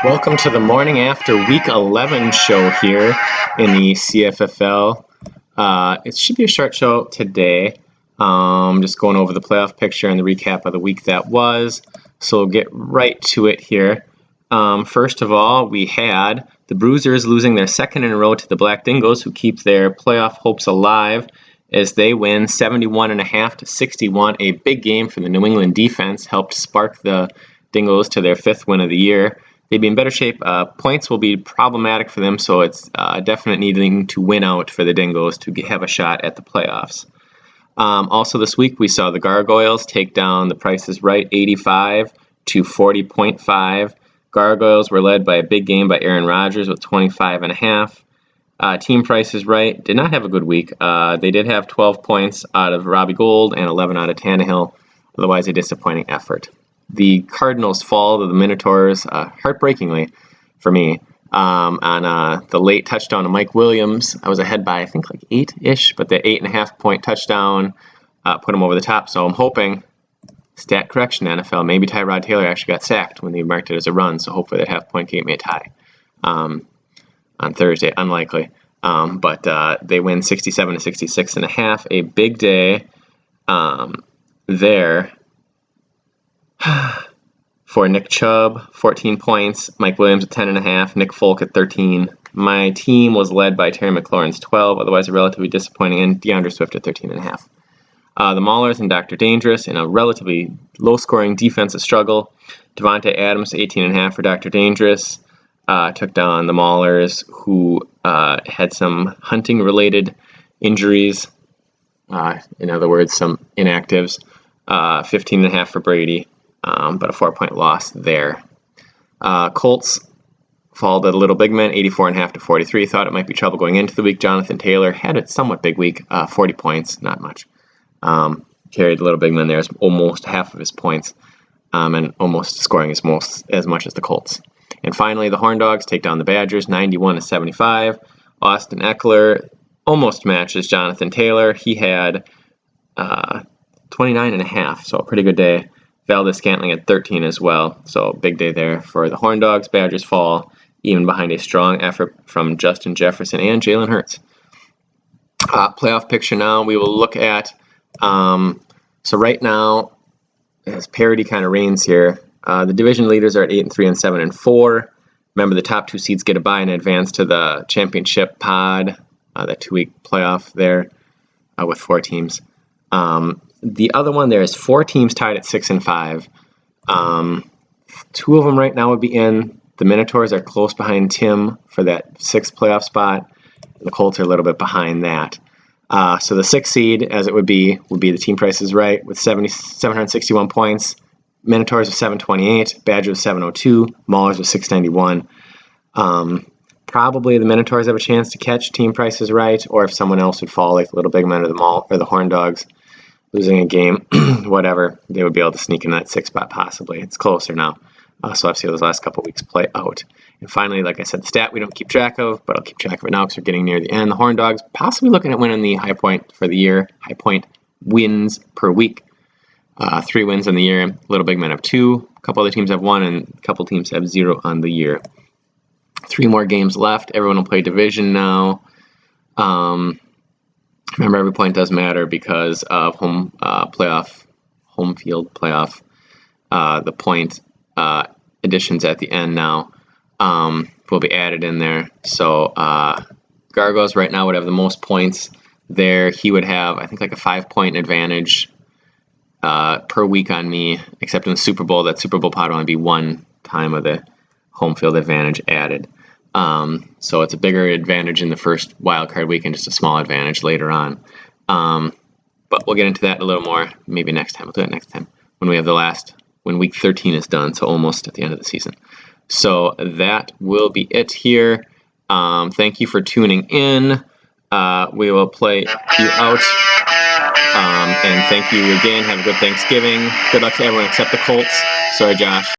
Welcome to the morning after week 11 show here in the CFFL. It should be a short show today. Just going over the playoff picture and the recap of the week that was. So we'll get right to it here. First of all, we had the Bruisers losing their second in a row to the Black Dingoes, who keep their playoff hopes alive as they win 71.5 to 61. A big game for the New England defense helped spark the Dingoes to their fifth win of the year. They'd be in better shape. Points will be problematic for them, so it's definite needing to win out for the Dingoes to have a shot at the playoffs. Also this week, we saw the Gargoyles take down the Price is Right 85 to 40.5. Gargoyles were led by a big game by Aaron Rodgers with 25.5. Team Price is Right did not have a good week. They did have 12 points out of Robbie Gould and 11 out of Tannehill. Otherwise, a disappointing effort. The Cardinals fall to the Minotaurs, heartbreakingly for me, on the late touchdown to Mike Williams. I was ahead by, I think, like 8-ish, but the 8.5-point touchdown put them over the top. So I'm hoping, stat correction, NFL, maybe Tyrod Taylor actually got sacked when they marked it as a run, so hopefully that half-point game may tie on Thursday. Unlikely. But they win 67 to 66.5. A big day there for Nick Chubb, 14 points, Mike Williams at 10.5, Nick Folk at 13. My team was led by Terry McLaurin's 12, otherwise a relatively disappointing, and DeAndre Swift at 13.5. The Maulers and Dr. Dangerous in a relatively low-scoring defensive struggle. Devontae Adams, 18.5 for Dr. Dangerous, took down the Maulers, who had some hunting-related injuries. In other words, some inactives. 15.5 for Brady. But a 4-point loss there. Colts fall to the Little Big Men, 84.5 to 43. Thought it might be trouble going into the week. Jonathan Taylor had a somewhat big week, 40 points, not much. Carried the Little Big Men there as almost half of his points, and almost scoring as much as the Colts. And finally, the Horn Dogs take down the Badgers, 91 to 75. Austin Eckler almost matches Jonathan Taylor. He had 29.5, so a pretty good day. Valdez Scantling at 13 as well, so big day there for the Horn Dogs. Badgers fall even behind a strong effort from Justin Jefferson and Jalen Hurts. Playoff picture now, we will look at, so right now, as parity kind of reigns here, the division leaders are at 8-3 and 7-4. Remember, the top two seeds get a bye and advance to the championship pod, that 2-week playoff there with 4 teams. The other one, there is 4 teams tied at 6-5. 2 of them right now would be in. The Minotaurs are close behind Tim for that 6th playoff spot. The Colts are a little bit behind that. So the 6th seed, as it would be the Team Price is Right with 761 points. Minotaurs with 728. Badgers with 702. Maulers with 691. Probably the Minotaurs have a chance to catch Team Price is Right, or if someone else would fall, like the Little Big Men or the Horn Dogs, losing a game, whatever, they would be able to sneak in that 6th spot possibly. It's closer now. So I've seen those last couple weeks play out. And finally, like I said, the stat we don't keep track of, but I'll keep track of it now because we're getting near the end. The Horn Dogs possibly looking at winning the high point for the year. High point wins per week. 3 wins on the year. Little Big Men have 2. A couple other teams have 1, and a couple teams have 0 on the year. 3 more games left. Everyone will play division now. Remember, every point does matter because of home field playoff. The point additions at the end now will be added in there. So Gargoyles right now would have the most points there. He would have, I think, like a 5-point advantage per week on me, except in the Super Bowl. That Super Bowl pod would only be 1 time of the home field advantage added. So it's a bigger advantage in the first wild card week and just a small advantage later on. But we'll get into that a little more maybe next time. We'll do it next time when we have when week 13 is done, so almost at the end of the season. So that will be it here. Thank you for tuning in. We will play you out. And thank you again. Have a good Thanksgiving. Good luck to everyone except the Colts. Sorry, Josh.